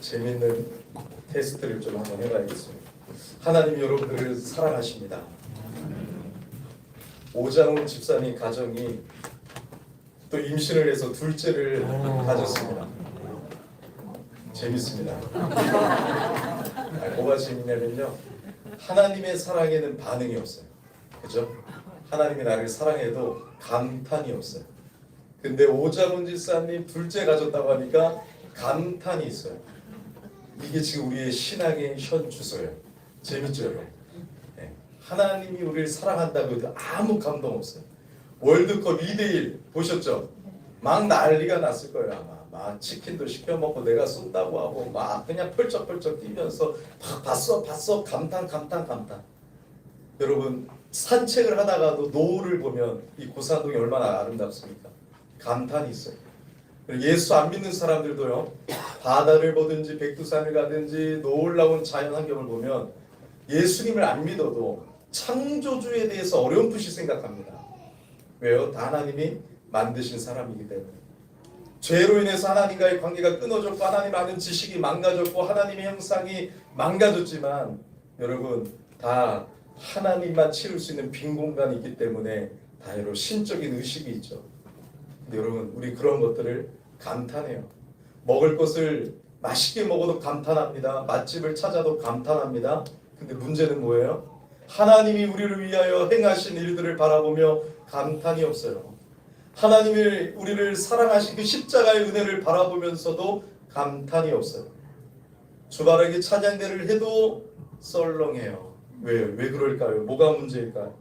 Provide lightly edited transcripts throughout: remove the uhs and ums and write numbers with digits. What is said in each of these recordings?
재밌는 테스트를 좀 한번 해봐야겠습니다. 하나님이 여러분들을 사랑하십니다. 오장훈 집사님 가정이 또 임신을 해서 둘째를 가졌습니다. 재밌습니다. 뭐가 재밌냐면요, 하나님의 사랑에는 반응이 없어요. 그죠? 하나님이 나를 사랑해도 감탄이 없어요. 근데 오장훈 집사님 둘째 가졌다고 하니까 감탄이 있어요. 이게 지금 우리의 신앙의 현 주소예요. 재밌죠, 여러분? 네. 하나님이 우리를 사랑한다고 해도 아무 감동 없어요. 월드컵 2대1 보셨죠? 막 난리가 났을 거예요, 아마. 막 치킨도 시켜 먹고 내가 쏜다고 하고 막 그냥 펄쩍펄쩍 뛰면서 막 봤어 감탄. 여러분, 산책을 하다가도 노을을 보면 이 고산동이 얼마나 아름답습니까? 감탄이 있어요. 예수 안 믿는 사람들도요, 바다를 보든지 백두산을 가든지 놀라운 자연 환경을 보면 예수님을 안 믿어도 창조주에 대해서 어렴풋이 생각합니다. 왜요? 다 하나님이 만드신 사람이기 때문에. 죄로 인해서 하나님과의 관계가 끊어졌고 하나님 아는 지식이 망가졌고 하나님의 형상이 망가졌지만 여러분, 다 하나님만 채울 수 있는 빈 공간이 있기 때문에 다 여러분 신적인 의식이 있죠. 근데 여러분, 우리 그런 것들을 감탄해요. 먹을 것을 맛있게 먹어도 감탄합니다. 맛집을 찾아도 감탄합니다. 근데 문제는 뭐예요? 하나님이 우리를 위하여 행하신 일들을 바라보며 감탄이 없어요. 하나님이 우리를 사랑하신 그 십자가의 은혜를 바라보면서도 감탄이 없어요. 주바라기 찬양대를 해도 썰렁해요. 왜요? 왜 그럴까요? 뭐가 문제일까요?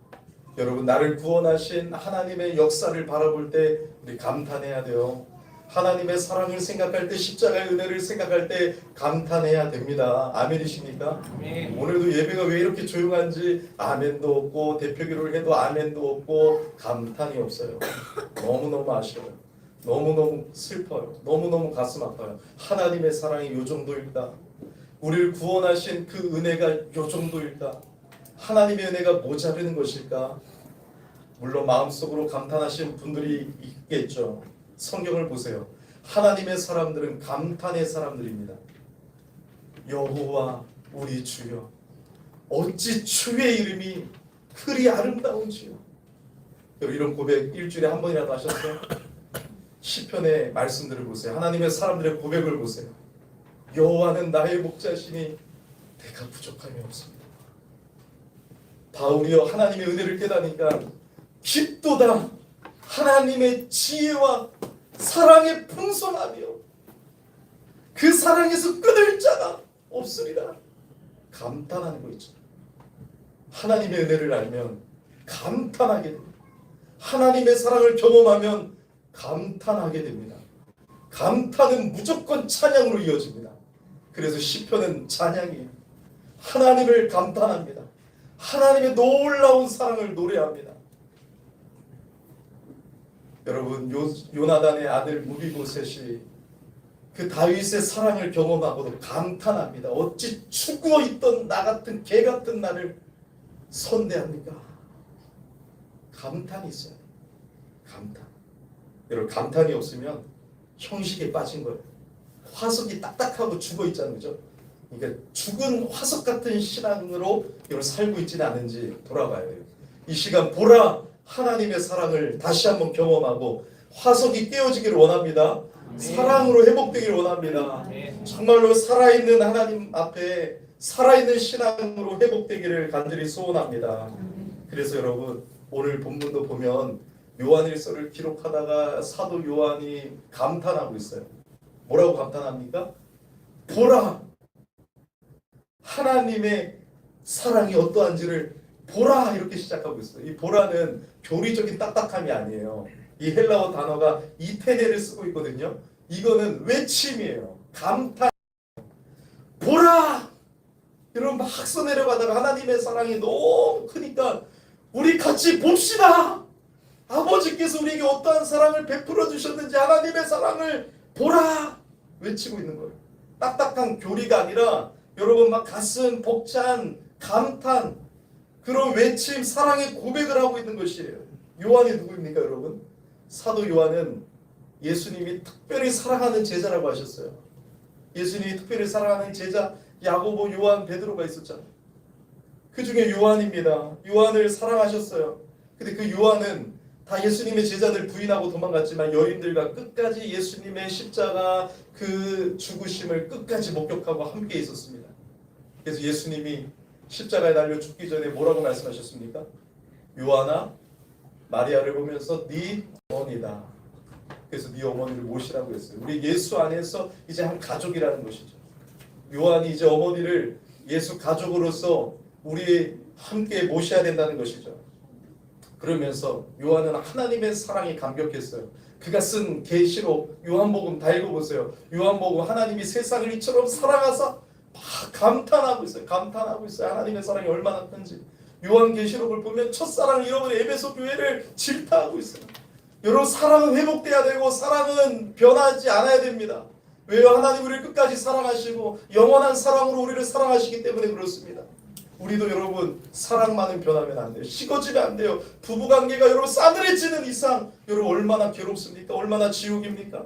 여러분, 나를 구원하신 하나님의 역사를 바라볼 때 우리 감탄해야 돼요. 하나님의 사랑을 생각할 때, 십자가의 은혜를 생각할 때 감탄해야 됩니다. 아멘이십니까? 아멘. 오늘도 예배가 왜 이렇게 조용한지 아멘도 없고 대표기도를 해도 아멘도 없고 감탄이 없어요. 너무너무 아쉬워요. 너무너무 슬퍼요. 너무너무 가슴 아파요. 하나님의 사랑이 요 정도일까? 우리를 구원하신 그 은혜가 요 정도일까? 하나님의 은혜가 모자르는 것일까? 물론 마음속으로 감탄하신 분들이 있겠죠. 성경을 보세요. 하나님의 사람들은 감탄의 사람들입니다. 여호와 우리 주여, 어찌 주의 이름이 그리 아름다운지요. 이런 고백 일주일에 한 번이라도 하셨어요? 시편의 말씀들을 보세요. 하나님의 사람들의 고백을 보세요. 여호와는 나의 목자시니 내가 부족함이 없습니다. 바울이여, 하나님의 은혜를 깨닫으니까 깊도다 하나님의 지혜와 사랑의 풍성하며 그 사랑에서 끊을 자가 없으리라. 감탄하는 거 있죠. 하나님의 은혜를 알면 감탄하게 됩니다. 하나님의 사랑을 경험하면 감탄하게 됩니다. 감탄은 무조건 찬양으로 이어집니다. 그래서 시편은 찬양이에요. 하나님을 감탄합니다. 하나님의 놀라운 사랑을 노래합니다. 여러분, 요나단의 아들 무비보셋이 그 다윗의 사랑을 경험하고도 감탄합니다. 어찌 죽어있던 나 같은 개 같은 나를 선대합니까? 감탄이 있어요. 감탄. 여러분, 감탄이 없으면 형식에 빠진 거예요. 화석이 딱딱하고 죽어있잖아요. 그죠? 그러니까 죽은 화석 같은 신앙으로 여러분 살고 있지는 않은지 돌아봐야 돼요. 이 시간 보라, 하나님의 사랑을 다시 한번 경험하고 화석이 깨어지기를 원합니다. 사랑으로 회복되기를 원합니다. 정말로 살아있는 하나님 앞에 살아있는 신앙으로 회복되기를 간절히 소원합니다. 그래서 여러분, 오늘 본문도 보면 요한일서를 기록하다가 사도 요한이 감탄하고 있어요. 뭐라고 감탄합니까? 보라, 하나님의 사랑이 어떠한지를 보라, 이렇게 시작하고 있어요. 이 보라는 교리적인 딱딱함이 아니에요. 이 헬라어 단어가 이테네를 쓰고 있거든요. 이거는 외침이에요. 감탄. 보라! 여러분, 막 써내려가다가 하나님의 사랑이 너무 크니까 우리 같이 봅시다. 아버지께서 우리에게 어떠한 사랑을 베풀어 주셨는지 하나님의 사랑을 보라! 외치고 있는 거예요. 딱딱한 교리가 아니라 여러분, 막 가슴 벅찬 감탄, 그런 외침, 사랑의 고백을 하고 있는 것이에요. 요한이 누구입니까, 여러분? 사도 요한은 예수님이 특별히 사랑하는 제자라고 하셨어요. 예수님이 특별히 사랑하는 제자 야고보, 요한, 베드로가 있었잖아요. 그 중에 요한입니다. 요한을 사랑하셨어요. 근데 그 요한은 다 예수님의 제자들 부인하고 도망갔지만 여인들과 끝까지 예수님의 십자가 그 죽으심을 끝까지 목격하고 함께 있었습니다. 그래서 예수님이 십자가에 달려 죽기 전에 뭐라고 말씀하셨습니까? 요한아, 마리아를 보면서 네 어머니다. 그래서 네 어머니를 모시라고 했어요. 우리 예수 안에서 이제 한 가족이라는 것이죠. 요한이 이제 어머니를 예수 가족으로서 우리 함께 모셔야 된다는 것이죠. 그러면서 요한은 하나님의 사랑에 감격했어요. 그가 쓴 계시록 요한복음 다 읽어보세요. 요한복음 하나님이 세상을 이처럼 사랑하사 막 감탄하고 있어요. 감탄하고 있어요. 하나님의 사랑이 얼마나 큰지. 요한계시록을 보면 첫사랑을 잃어버린 에베소 교회를 질타하고 있어요. 여러분, 사랑은 회복돼야 되고 사랑은 변하지 않아야 됩니다. 왜요? 하나님 우리를 끝까지 사랑하시고 영원한 사랑으로 우리를 사랑하시기 때문에 그렇습니다. 우리도 여러분 사랑만은 변하면 안 돼요. 식어지면 안 돼요. 부부관계가 여러분 싸늘해지는 이상 여러분 얼마나 괴롭습니까? 얼마나 지옥입니까?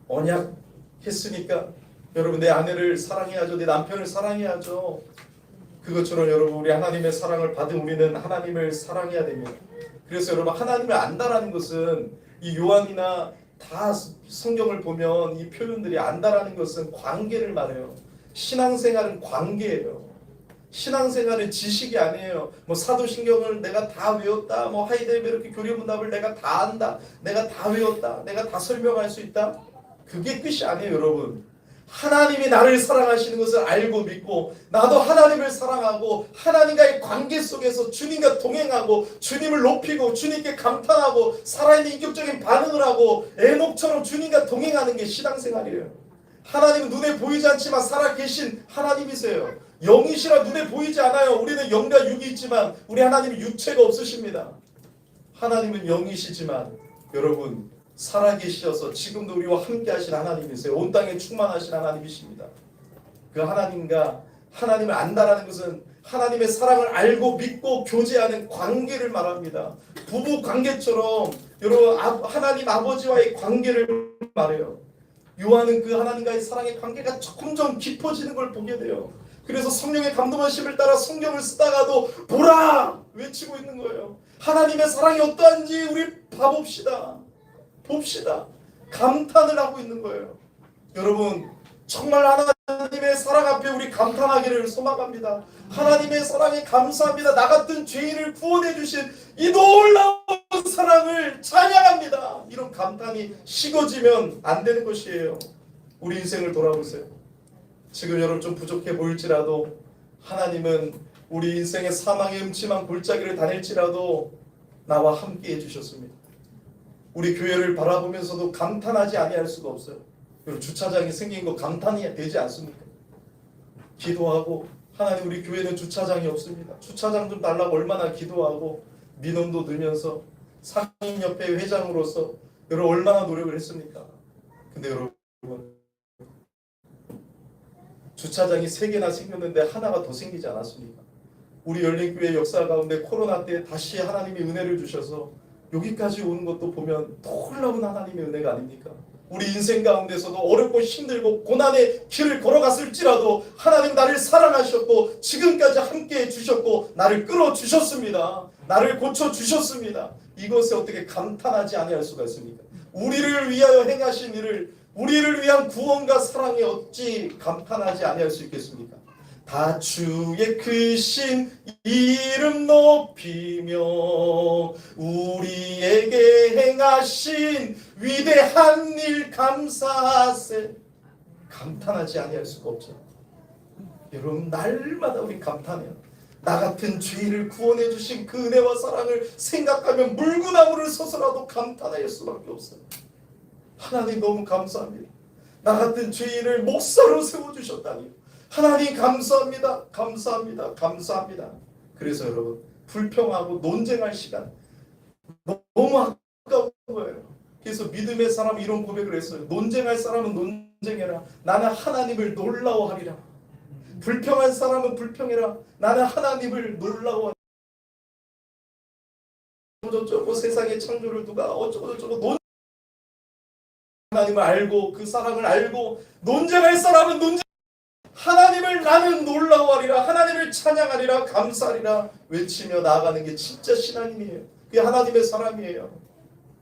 언약했으니까 여러분 내 아내를 사랑해야죠. 내 남편을 사랑해야죠. 그것처럼 여러분 우리 하나님의 사랑을 받은 우리는 하나님을 사랑해야 됩니다. 그래서 여러분 하나님을 안다라는 것은 이 요한이나 다 성경을 보면 이 표현들이 안다라는 것은 관계를 말해요. 신앙생활은 관계예요. 신앙생활은 지식이 아니에요. 뭐 사도신경을 내가 다 외웠다. 뭐 하이델베르크 교리문답을 내가 다 안다. 내가 다 외웠다. 내가 다 설명할 수 있다. 그게 끝이 아니에요, 여러분. 하나님이 나를 사랑하시는 것을 알고 믿고 나도 하나님을 사랑하고 하나님과의 관계 속에서 주님과 동행하고 주님을 높이고 주님께 감탄하고 살아있는 인격적인 반응을 하고 에녹처럼 주님과 동행하는 게 신앙생활이에요. 하나님은 눈에 보이지 않지만 살아계신 하나님이세요. 영이시라 눈에 보이지 않아요. 우리는 영과 육이 있지만 우리 하나님은 육체가 없으십니다. 하나님은 영이시지만 여러분 살아계셔서 지금도 우리와 함께 하신 하나님이세요. 온 땅에 충만하신 하나님이십니다. 그 하나님과 하나님을 안다라는 것은 하나님의 사랑을 알고 믿고 교제하는 관계를 말합니다. 부부 관계처럼 여러분 하나님 아버지와의 관계를 말해요. 요한은 그 하나님과의 사랑의 관계가 점점 깊어지는 걸 보게 돼요. 그래서 성령의 감동하심을 따라 성경을 쓰다가도 보라! 외치고 있는 거예요. 하나님의 사랑이 어떠한지 우리 봐봅시다. 봅시다. 감탄을 하고 있는 거예요. 여러분 정말 하나님의 사랑 앞에 우리 감탄하기를 소망합니다. 하나님의 사랑에 감사합니다. 나 같은 죄인을 구원해 주신 이 놀라운 사랑을 찬양합니다. 이런 감탄이 식어지면 안 되는 것이에요. 우리 인생을 돌아보세요. 지금 여러분 좀 부족해 보일지라도 하나님은 우리 인생의 사망의 음침한 골짜기를 다닐지라도 나와 함께 해주셨습니다. 우리 교회를 바라보면서도 감탄하지 아니할 수가 없어요. 여러분 주차장이 생긴 거 감탄이 되지 않습니까? 기도하고 하나님 우리 교회는 주차장이 없습니다. 주차장 좀 달라고 얼마나 기도하고 민원도 넣으면서 상인협회 회장으로서 여러분 얼마나 노력을 했습니까? 근데 여러분 주차장이 3개나 생겼는데 하나가 더 생기지 않았습니까? 우리 열린교회 역사 가운데 코로나 때 다시 하나님이 은혜를 주셔서 여기까지 오는 것도 보면 놀라운 하나님의 은혜가 아닙니까? 우리 인생 가운데서도 어렵고 힘들고 고난의 길을 걸어갔을지라도 하나님 나를 사랑하셨고 지금까지 함께해 주셨고 나를 끌어주셨습니다. 나를 고쳐주셨습니다. 이것에 어떻게 감탄하지 아니할 수가 있습니까? 우리를 위하여 행하신 일을 우리를 위한 구원과 사랑에 어찌 감탄하지 아니할 수 있겠습니까? 다 주의 크신 이름 높이며 우리에게 행하신 위대한 일 감사하세. 감탄하지 아니할 수가 없죠. 여러분 날마다 우리 감탄해요. 나 같은 죄인을 구원해 주신 그 은혜와 사랑을 생각하면 물구나무를 서서라도 감탄할 수밖에 없어요. 하나님 너무 감사합니다. 나 같은 죄인을 목사로 세워주셨다니 하나님 감사합니다. 감사합니다. 감사합니다. 그래서 여러분 불평하고 논쟁할 시간 너무 아까운 거예요. 그래서 믿음의 사람이 이런 고백을 했어요. 논쟁할 사람은 논쟁해라. 나는 하나님을 놀라워하리라. 불평한 사람은 불평해라. 나는 하나님을 놀라워하리라. 어쩌고 세상의 창조를 누가 어쩌고 저쩌고 하나님을 알고 그 사랑을 알고 논쟁할 사람은 논쟁, 하나님을 나는 놀라워하리라, 하나님을 찬양하리라, 감사하리라 외치며 나아가는 게 진짜 신앙이에요. 그게 하나님의 사랑이에요.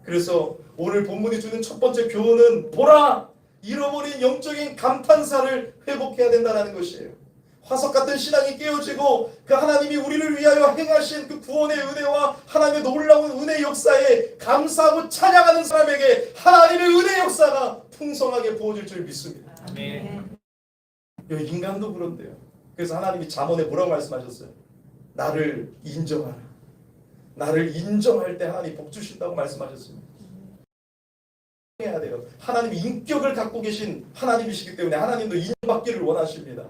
그래서 오늘 본문이 주는 첫 번째 교훈은 보라, 잃어버린 영적인 감탄사를 회복해야 된다는 것이에요. 화석 같은 신앙이 깨어지고 그 하나님이 우리를 위하여 행하신 그 구원의 은혜와 하나님의 놀라운 은혜 역사에 감사하고 찬양하는 사람에게 하나님의 은혜 역사가 풍성하게 부어질 줄 믿습니다. 아멘. 인간도 그런데요. 그래서 하나님이 잠언에 뭐라고 말씀하셨어요? 나를 인정하라. 나를 인정할 때 하나님 복 주신다고 말씀하셨습니다. 해야 돼요. 하나님이 인격을 갖고 계신 하나님이시기 때문에 하나님도 인정받기를 원하십니다.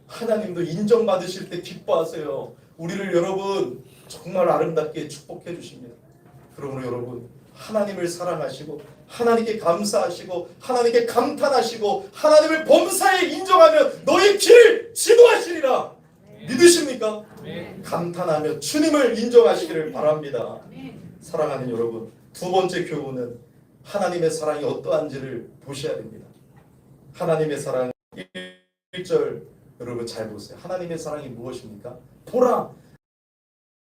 하나님도 인정받으실 때 기뻐하세요. 우리를 여러분 정말 아름답게 축복해 주십니다. 그러므로 여러분 하나님을 사랑하시고 하나님께 감사하시고 하나님께 감탄하시고 하나님을 범사에 인정하면 너희 길을 지도하시리라. 믿으십니까? 감탄하며 주님을 인정하시기를 바랍니다. 사랑하는 여러분, 두 번째 교훈은 하나님의 사랑이 어떠한지를 보셔야 됩니다. 하나님의 사랑 1절 여러분 잘 보세요. 하나님의 사랑이 무엇입니까? 보라,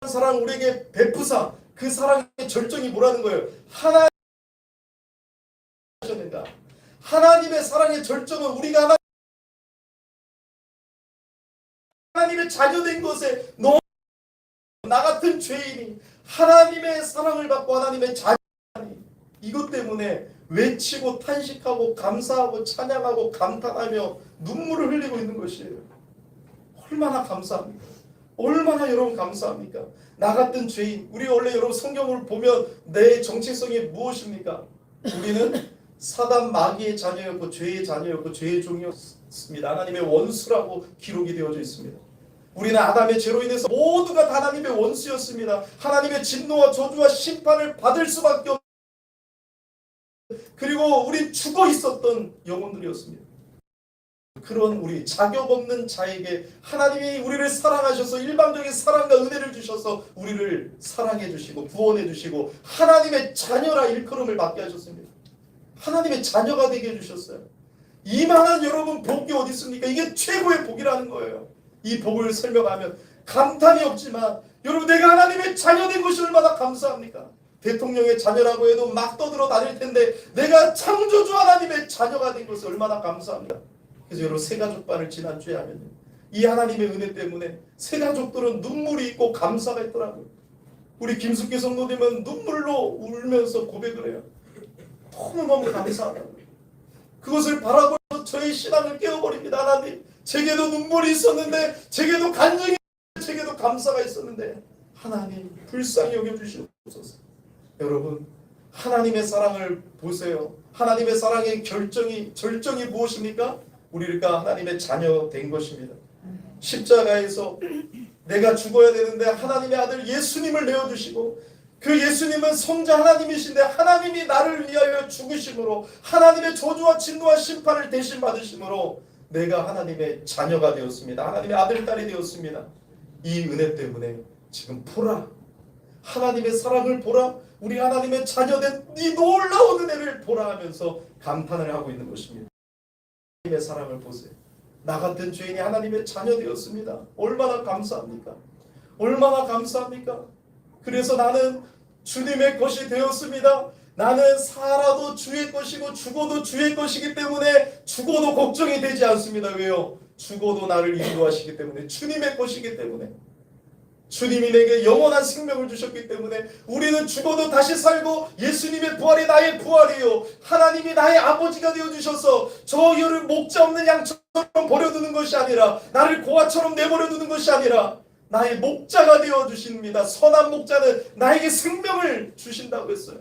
사랑 우리에게 베푸사. 그 사랑의 절정이 뭐라는 거예요? 하나님의 사랑의 절정은 우리가 하나님의 자녀된 것에 너 나 같은 죄인이 하나님의 사랑을 받고 하나님의 자녀니 이것 때문에 외치고 탄식하고 감사하고 찬양하고 감탄하며 눈물을 흘리고 있는 것이에요. 얼마나 감사합니까? 얼마나 여러분 감사합니까? 나 같은 죄인, 우리 원래 여러분 성경을 보면 내 정체성이 무엇입니까? 우리는 사단 마귀의 자녀였고 죄의 자녀였고 죄의 종이었습니다. 하나님의 원수라고 기록이 되어져 있습니다. 우리는 아담의 죄로 인해서 모두가 다 하나님의 원수였습니다. 하나님의 진노와 저주와 심판을 받을 수밖에 없는, 그리고 우리 죽어 있었던 영혼들이었습니다. 그런 우리 자격 없는 자에게 하나님이 우리를 사랑하셔서 일방적인 사랑과 은혜를 주셔서 우리를 사랑해 주시고 구원해 주시고 하나님의 자녀라 일컬음을 받게 하셨습니다. 하나님의 자녀가 되게 해주셨어요. 이만한 여러분 복이 어디 있습니까? 이게 최고의 복이라는 거예요. 이 복을 설명하면 감탄이 없지만 여러분 내가 하나님의 자녀된 것이 얼마나 감사합니까? 대통령의 자녀라고 해도 막 떠들어 다닐 텐데 내가 창조주 하나님의 자녀가 된 것이 얼마나 감사합니다. 그래서 여러분 새가족반을 지난주에 하면요, 이 하나님의 은혜 때문에 새가족들은 눈물이 있고 감사가 있더라고요. 우리 김숙기 성도님은 눈물로 울면서 고백을 해요. 너무너무 감사하다고. 그것을 바라보면서 저의 신앙을 깨워버립니다. 하나님, 제게도 눈물이 있었는데, 제게도 간증이, 제게도 감사가 있었는데 하나님 불쌍히 여겨주시옵소서. 여러분 하나님의 사랑을 보세요. 하나님의 사랑의 절정이 무엇입니까? 우리가 하나님의 자녀 된 것입니다. 십자가에서 내가 죽어야 되는데 하나님의 아들 예수님을 내어주시고, 그 예수님은 성자 하나님이신데 하나님이 나를 위하여 죽으심으로 하나님의 저주와 진노와 심판을 대신 받으심으로 내가 하나님의 자녀가 되었습니다. 하나님의 아들, 딸이 되었습니다. 이 은혜 때문에 지금 보라, 하나님의 사랑을 보라, 우리 하나님의 자녀된 이 놀라운 은혜를 보라 하면서 감탄을 하고 있는 것입니다. 하나님의 사랑을 보세요. 나 같은 죄인이 하나님의 자녀 되었습니다. 얼마나 감사합니까? 얼마나 감사합니까? 그래서 나는 주님의 것이 되었습니다. 나는 살아도 주의 것이고 죽어도 주의 것이기 때문에 죽어도 걱정이 되지 않습니다. 왜요? 죽어도 나를 인도하시기 때문에, 주님의 것이기 때문에, 주님이 내게 영원한 생명을 주셨기 때문에 우리는 죽어도 다시 살고 예수님의 부활이 나의 부활이요, 하나님이 나의 아버지가 되어주셔서 저 여를 목자 없는 양처럼 버려두는 것이 아니라, 나를 고아처럼 내버려두는 것이 아니라 나의 목자가 되어주십니다. 선한 목자는 나에게 생명을 주신다고 했어요.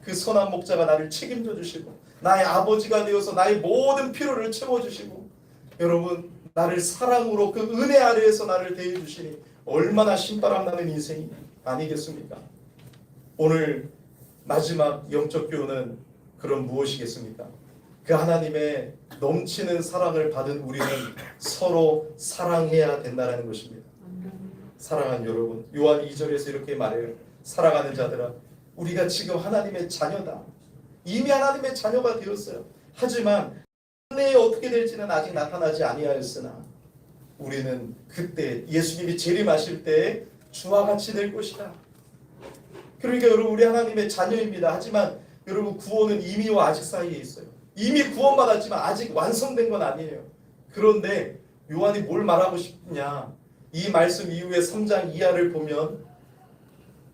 그 선한 목자가 나를 책임져 주시고 나의 아버지가 되어서 나의 모든 필요를 채워주시고, 여러분 나를 사랑으로 그 은혜 아래에서 나를 대해주시니 얼마나 신바람 나는 인생이 아니겠습니까? 오늘 마지막 영적 교훈은 그럼 무엇이겠습니까? 그 하나님의 넘치는 사랑을 받은 우리는 서로 사랑해야 된다는 것입니다. 사랑하는 여러분, 요한 2절에서 이렇게 말해요. 사랑하는 자들아, 우리가 지금 하나님의 자녀다. 이미 하나님의 자녀가 되었어요. 하지만 내에 어떻게 될지는 아직 나타나지 아니하였으나 우리는 그때 예수님이 재림하실 때에 주와 같이 될 것이다. 그러니까 여러분 우리 하나님의 자녀입니다. 하지만 여러분 구원은 이미와 아직 사이에 있어요. 이미 구원받았지만 아직 완성된 건 아니에요. 그런데 요한이 뭘 말하고 싶냐, 이 말씀 이후에 3장 이하를 보면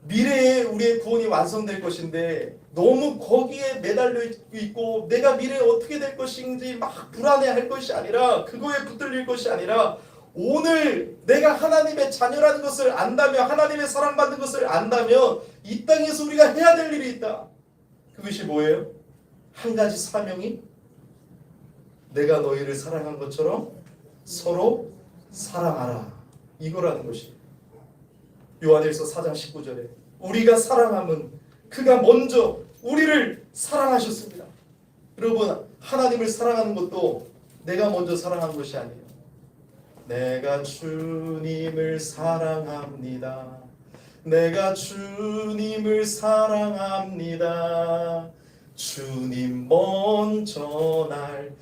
미래에 우리의 구원이 완성될 것인데 너무 거기에 매달려 있고 내가 미래에 어떻게 될 것인지 막 불안해할 것이 아니라, 그거에 붙들릴 것이 아니라 오늘 내가 하나님의 자녀라는 것을 안다면, 하나님의 사랑받는 것을 안다면 이 땅에서 우리가 해야 될 일이 있다. 그것이 뭐예요? 한 가지 사명이 내가 너희를 사랑한 것처럼 서로 사랑하라, 이거라는 것이 요한일서 4장 19절에 우리가 사랑함은 그가 먼저 우리를 사랑하셨습니다. 여러분 하나님을 사랑하는 것도 내가 먼저 사랑한 것이 아니에요. 내가 주님을 사랑합니다. 내가 주님을 사랑합니다. 주님 먼저 날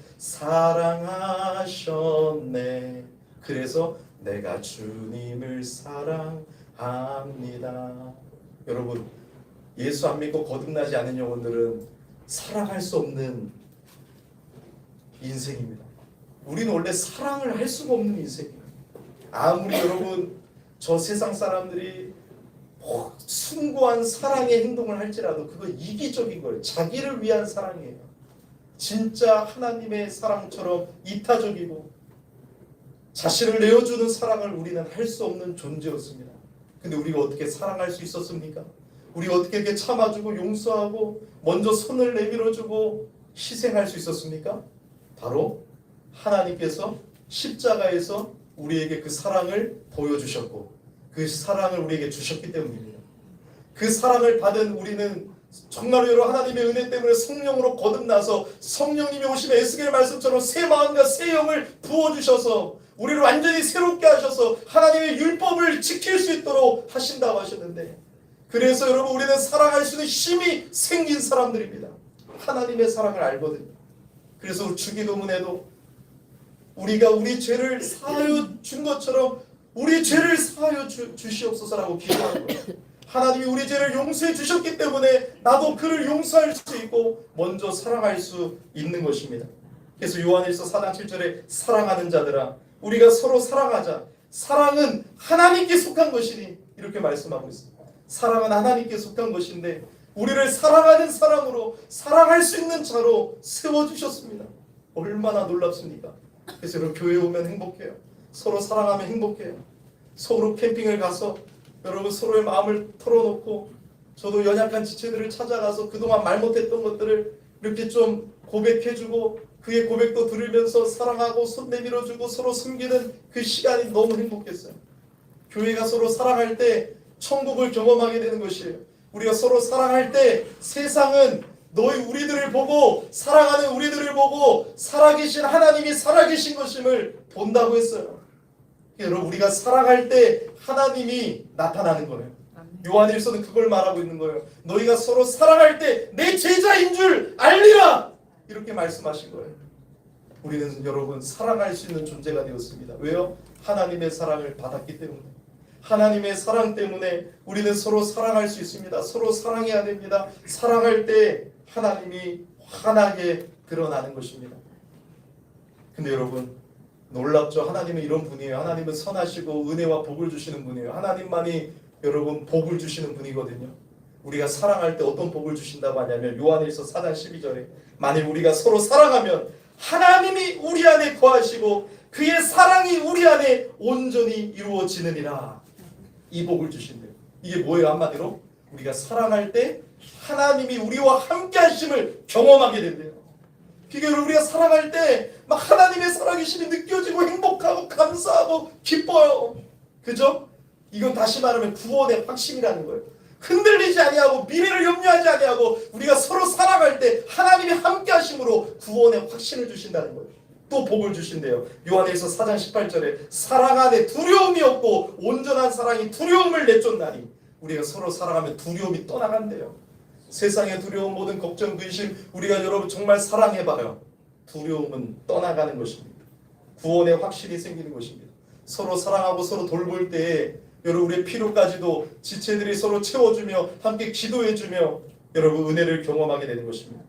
사랑하셨네. 그래서 내가 주님을 사랑합니다. 여러분 예수 안 믿고 거듭나지 않은 영혼들은 사랑할 수 없는 인생입니다. 우리는 원래 사랑을 할 수가 없는 인생이에요. 아무리 여러분 저 세상 사람들이 숭고한 사랑의 행동을 할지라도 그거 이기적인 거예요. 자기를 위한 사랑이에요. 진짜 하나님의 사랑처럼 이타적이고 자신을 내어주는 사랑을 우리는 할 수 없는 존재였습니다. 근데 우리가 어떻게 사랑할 수 있었습니까? 우리가 어떻게 이렇게 참아주고 용서하고 먼저 손을 내밀어주고 희생할 수 있었습니까? 바로 하나님께서 십자가에서 우리에게 그 사랑을 보여주셨고 그 사랑을 우리에게 주셨기 때문입니다. 그 사랑을 받은 우리는 정말로 여러분 하나님의 은혜 때문에 성령으로 거듭나서 성령님이 오시면 에스겔 말씀처럼 새 마음과 새 영을 부어주셔서 우리를 완전히 새롭게 하셔서 하나님의 율법을 지킬 수 있도록 하신다고 하셨는데, 그래서 여러분 우리는 사랑할 수 있는 힘이 생긴 사람들입니다. 하나님의 사랑을 알거든요. 그래서 주기도문에도 우리가 우리 죄를 사하여 준 것처럼 우리 죄를 사하여 주시옵소서라고 기도하는 거예요. 하나님이 우리 죄를 용서해 주셨기 때문에 나도 그를 용서할 수 있고 먼저 사랑할 수 있는 것입니다. 그래서 요한일서 4장 7절에 사랑하는 자들아 우리가 서로 사랑하자. 사랑은 하나님께 속한 것이니 이렇게 말씀하고 있습니다. 사랑은 하나님께 속한 것인데 우리를 사랑하는 사람으로 사랑할 수 있는 자로 세워주셨습니다. 얼마나 놀랍습니까? 그래서 여러분 교회에 오면 행복해요. 서로 사랑하면 행복해요. 서로 캠핑을 가서 여러분 서로의 마음을 털어놓고 저도 연약한 지체들을 찾아가서 그동안 말 못했던 것들을 이렇게 좀 고백해주고 그의 고백도 들으면서 사랑하고 손 내밀어주고 서로 섬기는 그 시간이 너무 행복했어요. 교회가 서로 사랑할 때 천국을 경험하게 되는 것이에요. 우리가 서로 사랑할 때 세상은 우리들을 보고 사랑하는 우리들을 보고 살아계신 하나님이 살아계신 것임을 본다고 했어요. 여러분 우리가 사랑할 때 하나님이 나타나는 거예요. 요한일서는 그걸 말하고 있는 거예요. 너희가 서로 사랑할 때 내 제자인 줄 알리라 이렇게 말씀하신 거예요. 우리는 여러분 사랑할 수 있는 존재가 되었습니다. 왜요? 하나님의 사랑을 받았기 때문에. 하나님의 사랑 때문에 우리는 서로 사랑할 수 있습니다. 서로 사랑해야 됩니다. 사랑할 때 하나님이 환하게 드러나는 것입니다. 근데 여러분 놀랍죠? 하나님은 이런 분이에요. 하나님은 선하시고 은혜와 복을 주시는 분이에요. 하나님만이 여러분 복을 주시는 분이거든요. 우리가 사랑할 때 어떤 복을 주신다고 하냐면 요한일서 4장 12절에 만일 우리가 서로 사랑하면 하나님이 우리 안에 거하시고 그의 사랑이 우리 안에 온전히 이루어지느니라. 이 복을 주신대요. 이게 뭐예요? 한마디로 우리가 사랑할 때 하나님이 우리와 함께 하심을 경험하게 된대요. 그러니까 우리가 사랑할 때 막 하나님의 살아계심이 느껴지고 행복하고 감사하고 기뻐요. 그죠? 이건 다시 말하면 구원의 확신이라는 거예요. 흔들리지 아니하고 미래를 염려하지 아니하고 우리가 서로 살아갈 때 하나님이 함께 하심으로 구원의 확신을 주신다는 거예요. 또 복을 주신대요. 요한일서 4장 18절에 사랑 안에 두려움이 없고 온전한 사랑이 두려움을 내쫓나니 우리가 서로 사랑하면 두려움이 떠나간대요. 세상의 두려움, 모든 걱정, 근심, 우리가 여러분 정말 사랑해봐요. 두려움은 떠나가는 것입니다. 구원에 확실히 생기는 것입니다. 서로 사랑하고 서로 돌볼 때에 여러분 우리의 필요까지도 지체들이 서로 채워주며 함께 기도해주며 여러분 은혜를 경험하게 되는 것입니다.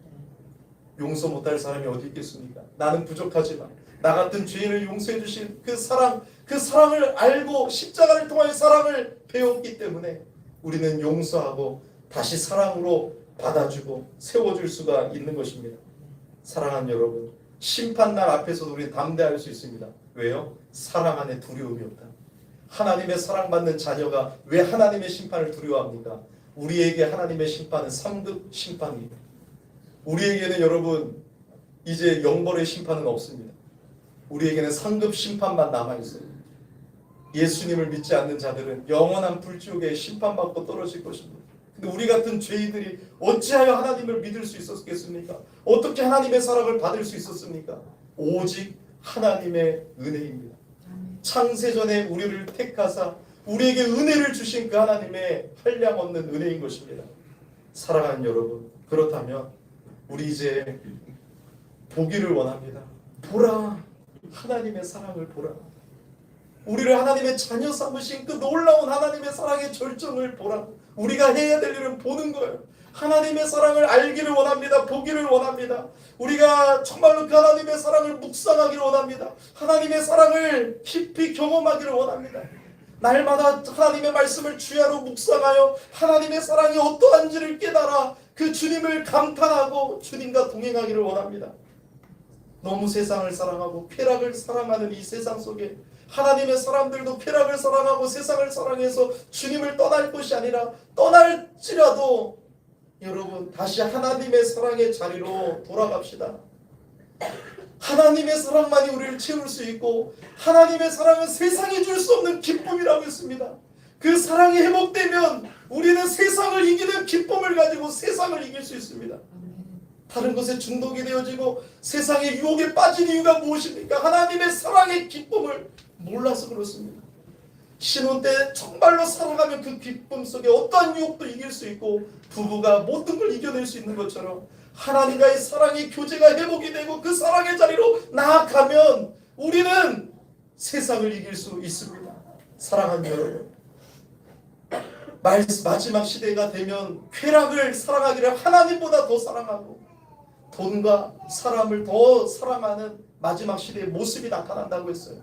용서 못할 사람이 어디 있겠습니까? 나는 부족하지만 나 같은 죄인을 용서해 주신 그 사랑을 알고 십자가를 통하여 사랑을 배웠기 때문에 우리는 용서하고 다시 사랑으로 받아주고 세워줄 수가 있는 것입니다. 사랑하는 여러분, 심판날 앞에서도 우리는 담대할 수 있습니다. 왜요? 사랑 안에 두려움이 없다. 하나님의 사랑받는 자녀가 왜 하나님의 심판을 두려워합니까? 우리에게 하나님의 심판은 3급 심판입니다. 우리에게는 여러분 이제 영벌의 심판은 없습니다. 우리에게는 3급 심판만 남아있어요. 예수님을 믿지 않는 자들은 영원한 불지옥에 심판받고 떨어질 것입니다. 근데 우리 같은 죄인들이 어찌하여 하나님을 믿을 수 있었겠습니까? 어떻게 하나님의 사랑을 받을 수 있었습니까? 오직 하나님의 은혜입니다. 창세전에 우리를 택하사 우리에게 은혜를 주신 그 하나님의 한량없는 은혜인 것입니다. 사랑하는 여러분, 그렇다면 우리 이제 보기를 원합니다. 보라, 하나님의 사랑을 보라. 우리를 하나님의 자녀 삼으신 그 놀라운 하나님의 사랑의 절정을 보라. 우리가 해야 될 일은 보는 거예요. 하나님의 사랑을 알기를 원합니다. 보기를 원합니다. 우리가 정말로 그 하나님의 사랑을 묵상하기를 원합니다. 하나님의 사랑을 깊이 경험하기를 원합니다. 날마다 하나님의 말씀을 주야로 묵상하여 하나님의 사랑이 어떠한지를 깨달아 그 주님을 감탄하고 주님과 동행하기를 원합니다. 너무 세상을 사랑하고 쾌락을 사랑하는 이 세상 속에 하나님의 사람들도 쾌락을 사랑하고 세상을 사랑해서 주님을 떠날 것이 아니라 떠날지라도 여러분 다시 하나님의 사랑의 자리로 돌아갑시다. 하나님의 사랑만이 우리를 채울 수 있고 하나님의 사랑은 세상이 줄 수 없는 기쁨이라고 했습니다. 그 사랑이 회복되면 우리는 세상을 이기는 기쁨을 가지고 세상을 이길 수 있습니다. 다른 것에 중독이 되어지고 세상의 유혹에 빠진 이유가 무엇입니까? 하나님의 사랑의 기쁨을 몰라서 그렇습니다. 신혼 때 정말로 살아가면 그 기쁨 속에 어떠한 유혹도 이길 수 있고 부부가 모든 걸 이겨낼 수 있는 것처럼 하나님과의 사랑의 교제가 회복이 되고 그 사랑의 자리로 나아가면 우리는 세상을 이길 수 있습니다. 사랑하는 여러분, 마지막 시대가 되면 쾌락을 사랑하기를 하나님보다 더 사랑하고 돈과 사람을 더 사랑하는 마지막 시대의 모습이 나타난다고 했어요.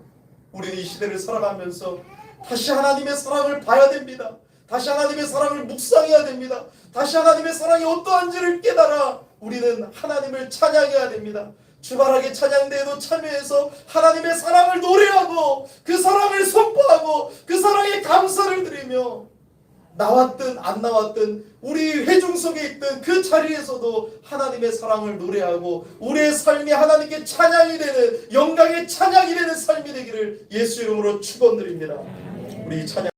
우리는 이 시대를 살아가면서 다시 하나님의 사랑을 봐야 됩니다. 다시 하나님의 사랑을 묵상해야 됩니다. 다시 하나님의 사랑이 어떠한지를 깨달아 우리는 하나님을 찬양해야 됩니다. 주말하게 찬양대회도 참여해서 하나님의 사랑을 노래하고 그 사랑을 선포하고 그 사랑에 감사를 드리며 나왔든 안 나왔든 우리 회중 속에 있든 그 자리에서도 하나님의 사랑을 노래하고 우리의 삶이 하나님께 찬양이 되는 영광의 찬양이 되는 삶이 되기를 예수 이름으로 축원드립니다. 우리 찬양